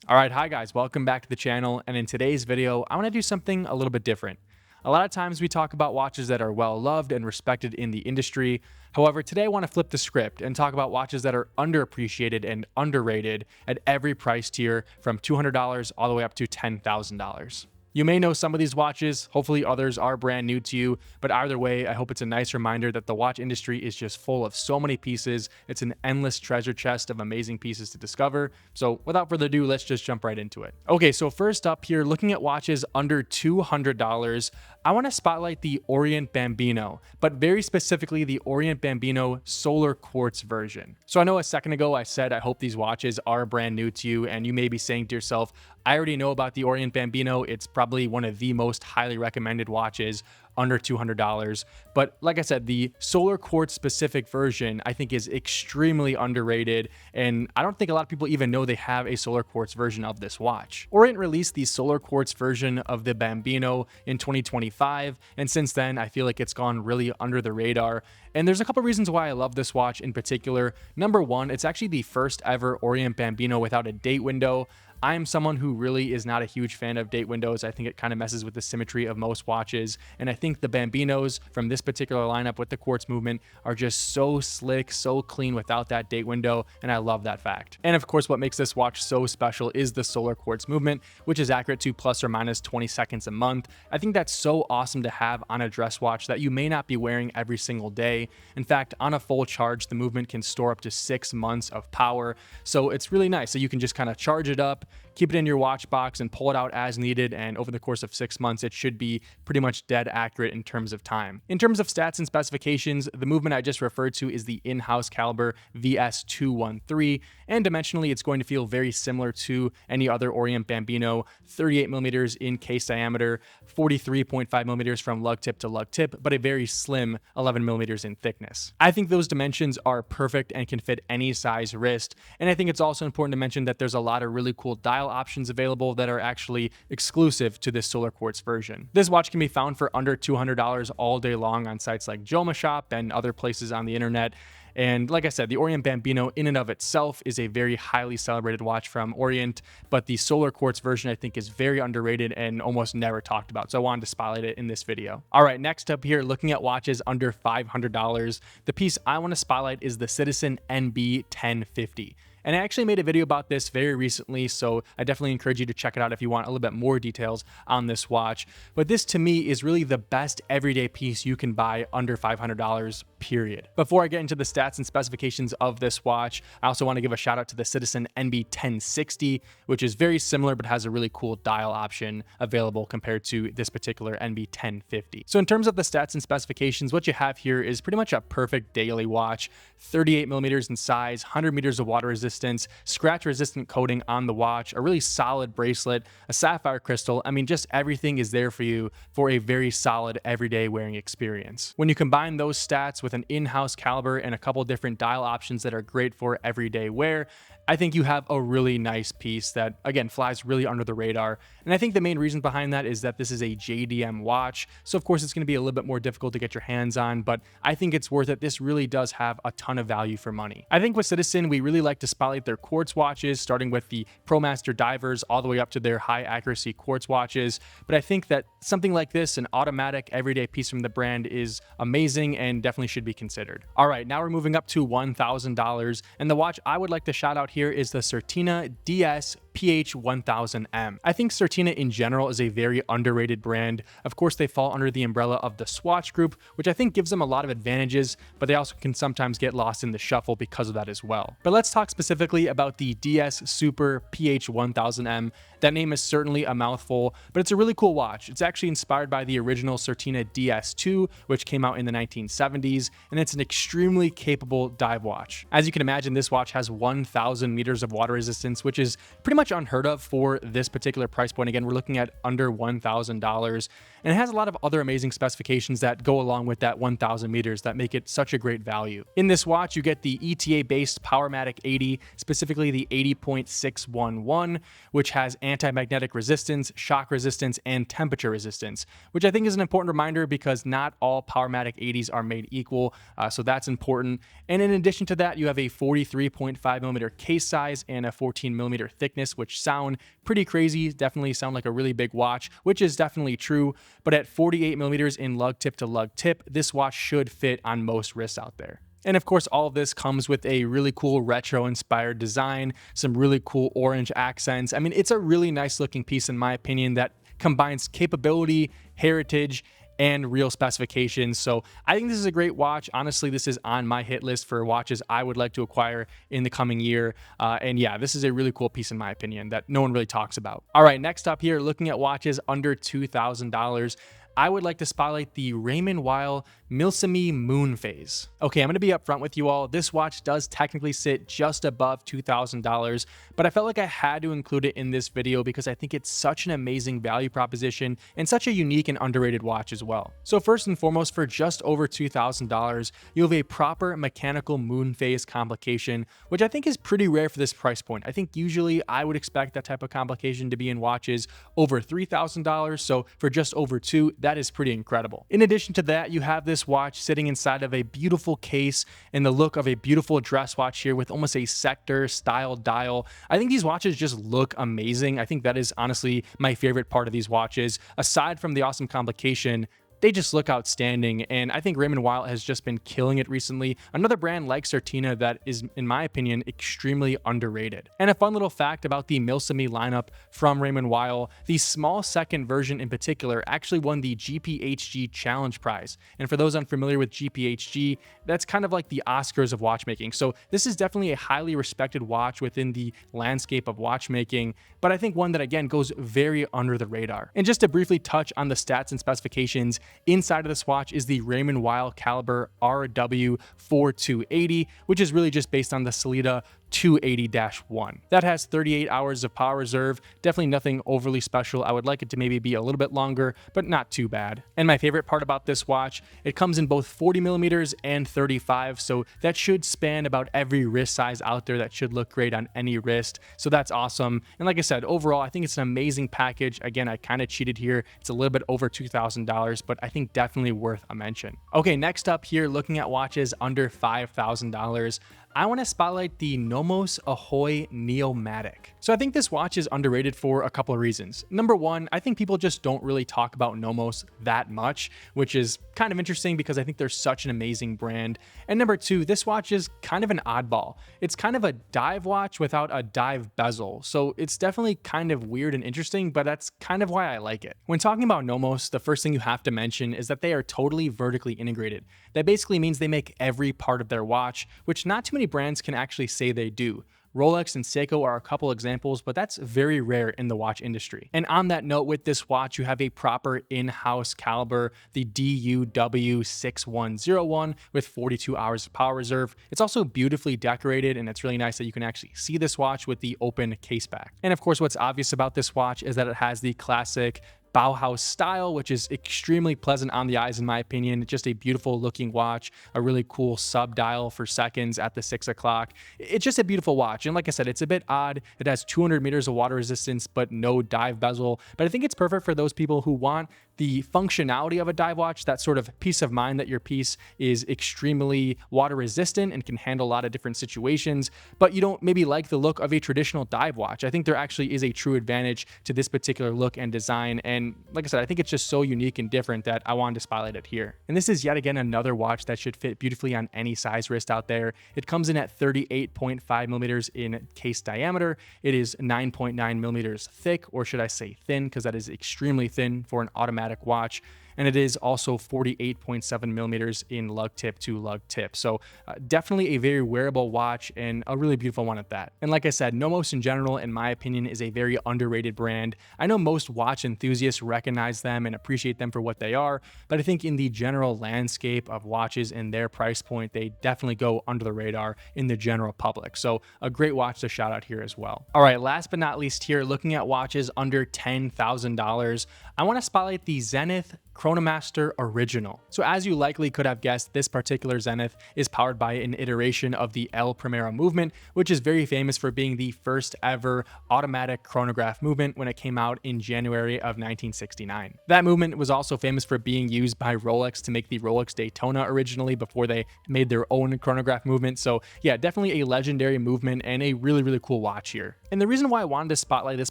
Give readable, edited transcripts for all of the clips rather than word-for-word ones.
All right, hi guys, welcome back to the channel. And in today's video, I want to do something a little bit different. A lot of times we talk about watches that are well loved and respected in the industry. However, today I want to flip the script and talk about watches that are underappreciated and underrated at every price tier from $200 all the way up to $10,000. You may know some of these watches, hopefully others are brand new to you, but either way, I hope it's a nice reminder that the watch industry is just full of so many pieces. It's an endless treasure chest of amazing pieces to discover. So without further ado, let's just jump right into it. Okay, so first up here, looking at watches under $200, I want to spotlight the Orient Bambino, but very specifically the Orient Bambino Solar Quartz version. So I know a second ago I said I hope these watches are brand new to you, and you may be saying to yourself, I already know about the Orient Bambino. It's probably one of the most highly recommended watches under $200. But like I said, the Solar Quartz specific version I think is extremely underrated, and I don't think a lot of people even know they have a Solar Quartz version of this watch. Orient released the Solar Quartz version of the Bambino in 2025, and since then I feel like it's gone really under the radar. And there's a couple reasons why I love this watch in particular. Number one, it's actually the first ever Orient Bambino without a date window. I am someone who really is not a huge fan of date windows. I think it kind of messes with the symmetry of most watches. And I think the Bambinos from this particular lineup with the quartz movement are just so slick, so clean without that date window. And I love that fact. And of course, what makes this watch so special is the solar quartz movement, which is accurate to plus or minus 20 seconds a month. I think that's so awesome to have on a dress watch that you may not be wearing every single day. In fact, on a full charge, the movement can store up to 6 months of power. So it's really nice. So you can just kind of charge it up, keep it in your watch box and pull it out as needed, and over the course of 6 months it should be pretty much dead accurate in terms of time. In terms of stats and specifications, the movement I just referred to is the in-house caliber VS213, and dimensionally it's going to feel very similar to any other Orient Bambino, 38mm in case diameter, 43.5mm from lug tip to lug tip, but a very slim 11mm in thickness. I think those dimensions are perfect and can fit any size wrist, and I think it's also important to mention that there's a lot of really cool dial options available that are actually exclusive to this Solar Quartz version. This watch can be found for under $200 all day long on sites like Joma Shop and other places on the internet. And like I said, the Orient Bambino in and of itself is a very highly celebrated watch from Orient, but the Solar Quartz version I think is very underrated and almost never talked about. So I wanted to spotlight it in this video. All right, next up here, looking at watches under $500, the piece I want to spotlight is the Citizen NB1050. And I actually made a video about this very recently, so I definitely encourage you to check it out if you want a little bit more details on this watch. But this to me is really the best everyday piece you can buy under $500, period. Before I get into the stats and specifications of this watch, I also want to give a shout out to the Citizen NB1060, which is very similar but has a really cool dial option available compared to this particular NB1050. So in terms of the stats and specifications, what you have here is pretty much a perfect daily watch, 38mm in size, 100 meters of water resistance, scratch resistant coating on the watch, a really solid bracelet, a sapphire crystal. I mean, just everything is there for you for a very solid everyday wearing experience. When you combine those stats with an in-house caliber and a couple different dial options that are great for everyday wear, I think you have a really nice piece that, again, flies really under the radar. And I think the main reason behind that is that this is a JDM watch. So of course it's going to be a little bit more difficult to get your hands on, but I think it's worth it. This really does have a ton of value for money. I think with Citizen, we really like to spotlight their quartz watches, starting with the ProMaster divers all the way up to their high accuracy quartz watches. But I think that something like this, an automatic everyday piece from the brand, is amazing and definitely should be considered. All right, now we're moving up to $1,000, and the watch I would like to shout out here is the Certina DS PH1000M. I think Certina in general is a very underrated brand. Of course, they fall under the umbrella of the Swatch Group, which I think gives them a lot of advantages, but they also can sometimes get lost in the shuffle because of that as well. But let's talk specifically about the DS Super PH1000M. That name is certainly a mouthful, but it's a really cool watch. It's actually inspired by the original Certina DS2, which came out in the 1970s, and it's an extremely capable dive watch. As you can imagine, this watch has 1,000 meters of water resistance, which is pretty much unheard of for this particular price point. Again, we're looking at under $1,000. and it has a lot of other amazing specifications that go along with that 1000 meters that make it such a great value. In this watch, you get the ETA-based Powermatic 80, specifically the 80.611, which has anti-magnetic resistance, shock resistance, and temperature resistance, which I think is an important reminder because not all Powermatic 80s are made equal, so that's important. And in addition to that, you have a 43.5 millimeter case size and a 14 millimeter thickness, which sound pretty crazy, definitely sound like a really big watch, which is definitely true, but at 48 millimeters in lug tip to lug tip, this watch should fit on most wrists out there. And of course, all of this comes with a really cool retro-inspired design, some really cool orange accents. I mean, it's a really nice looking piece in my opinion that combines capability, heritage, and real specifications. So I think this is a great watch. Honestly, this is on my hit list for watches I would like to acquire in the coming year. And yeah, this is a really cool piece in my opinion that no one really talks about. All right, next up here, looking at watches under $2,000. I would like to spotlight the Raymond Weil Millesime Moonphase. Okay, I'm going to be upfront with you all. This watch does technically sit just above $2,000, but I felt like I had to include it in this video because I think it's such an amazing value proposition and such a unique and underrated watch as well. So first and foremost, for just over $2,000, you have a proper mechanical moonphase complication, which I think is pretty rare for this price point. I think usually I would expect that type of complication to be in watches over $3,000, so for just over $2,000, that is pretty incredible. In addition to that, you have this watch sitting inside of a beautiful case and the look of a beautiful dress watch here with almost a sector style dial. I think these watches just look amazing. I think that is honestly my favorite part of these watches. Aside from the awesome complication, they just look outstanding, and I think Raymond Weil has just been killing it recently. Another brand like Certina that is, in my opinion, extremely underrated. And a fun little fact about the Millesime lineup from Raymond Weil, the small second version in particular actually won the GPHG Challenge Prize. And for those unfamiliar with GPHG, that's kind of like the Oscars of watchmaking. So this is definitely a highly respected watch within the landscape of watchmaking, but I think one that again goes very under the radar. And just to briefly touch on the stats and specifications, inside of this watch is the Raymond Weil Caliber RW4280, which is really just based on the Sellita 280-1. That has 38 hours of power reserve, definitely nothing overly special. I would like it to maybe be a little bit longer, but not too bad. And my favorite part about this watch, it comes in both 40 millimeters and 35, so that should span about every wrist size out there. That should look great on any wrist, so that's awesome. And like I said, overall, I think it's an amazing package. Again, I kind of cheated here. It's a little bit over $2,000, but I think definitely worth a mention. Okay, next up here, looking at watches under $5,000, I want to spotlight the Nomos Ahoy Neomatic. So I think this watch is underrated for a couple of reasons. Number one, I think people just don't really talk about Nomos that much, which is kind of interesting because I think they're such an amazing brand. And number two, this watch is kind of an oddball. It's kind of a dive watch without a dive bezel. So it's definitely kind of weird and interesting, but that's kind of why I like it. When talking about Nomos, the first thing you have to mention is that they are totally vertically integrated. That basically means they make every part of their watch, which not too many brands can actually say they do. Rolex and Seiko are a couple examples, but that's very rare in the watch industry. And on that note, with this watch, you have a proper in-house caliber, the DUW6101 with 42 hours of power reserve. It's also beautifully decorated, and it's really nice that you can actually see this watch with the open case back. And of course, what's obvious about this watch is that it has the classic Bauhaus style, which is extremely pleasant on the eyes in my opinion. Just a beautiful looking watch, a really cool sub dial for seconds at the 6 o'clock. It's just a beautiful watch. And like I said, it's a bit odd. It has 200 meters of water resistance, but no dive bezel. But I think it's perfect for those people who want the functionality of a dive watch, that sort of peace of mind that your piece is extremely water resistant and can handle a lot of different situations, but you don't maybe like the look of a traditional dive watch. I think there actually is a true advantage to this particular look and design. And like I said, I think it's just so unique and different that I wanted to spotlight it here. And this is yet again another watch that should fit beautifully on any size wrist out there. It comes in at 38.5 millimeters in case diameter. It is 9.9 millimeters thick, or should I say thin, because that is extremely thin for an automatic watch. and it is also 48.7 millimeters in lug tip to lug tip. So definitely a very wearable watch and a really beautiful one at that. And like I said, Nomos in general, in my opinion, is a very underrated brand. I know most watch enthusiasts recognize them and appreciate them for what they are, but I think in the general landscape of watches and their price point, they definitely go under the radar in the general public. So a great watch to shout out here as well. All right, last but not least here, looking at watches under $10,000, I want to spotlight the Zenith Chronomaster Original. So as you likely could have guessed, this particular Zenith is powered by an iteration of the El Primero movement, which is very famous for being the first ever automatic chronograph movement when it came out in January of 1969. That movement was also famous for being used by Rolex to make the Rolex Daytona originally before they made their own chronograph movement. So yeah, definitely a legendary movement and a really, really cool watch here. And the reason why I wanted to spotlight this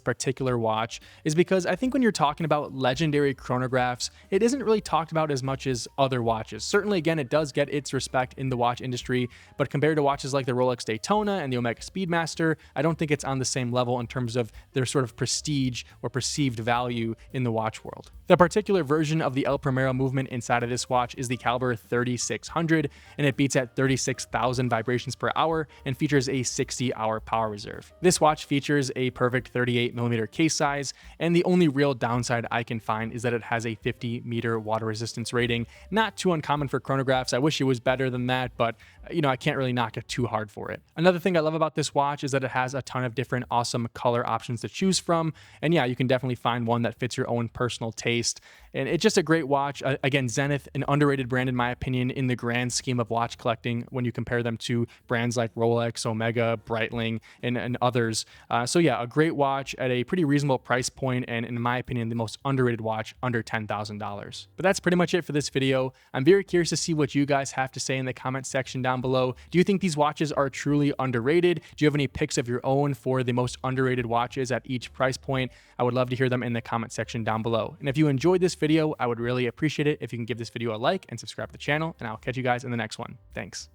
particular watch is because I think when you're talking about legendary chronographs, it isn't really talked about as much as other watches. Certainly, again, it does get its respect in the watch industry, but compared to watches like the Rolex Daytona and the Omega Speedmaster, I don't think it's on the same level in terms of their sort of prestige or perceived value in the watch world. The particular version of the El Primero movement inside of this watch is the caliber 3600, and it beats at 36,000 vibrations per hour and features a 60-hour power reserve. This watch features a perfect 38mm case size, and the only real downside I can find is that it has a 50-meter water resistance rating. Not too uncommon for chronographs. I wish it was better than that, but I can't really knock it too hard for it. Another thing I love about this watch is that it has a ton of different awesome color options to choose from, and yeah, you can definitely find one that fits your own personal taste. And it's just a great watch. Again, Zenith, an underrated brand in my opinion in the grand scheme of watch collecting when you compare them to brands like Rolex, Omega, Breitling, and others. So yeah, a great watch at a pretty reasonable price point, and in my opinion, the most underrated watch under $10,000. But that's pretty much it for this video. I'm very curious to see what you guys have to say in the comment section down below. Do you think these watches are truly underrated? Do you have any picks of your own for the most underrated watches at each price point? I would love to hear them in the comment section down below. And if you enjoyed this video, I would really appreciate it if you can give this video a like and subscribe to the channel, and I'll catch you guys in the next one. Thanks.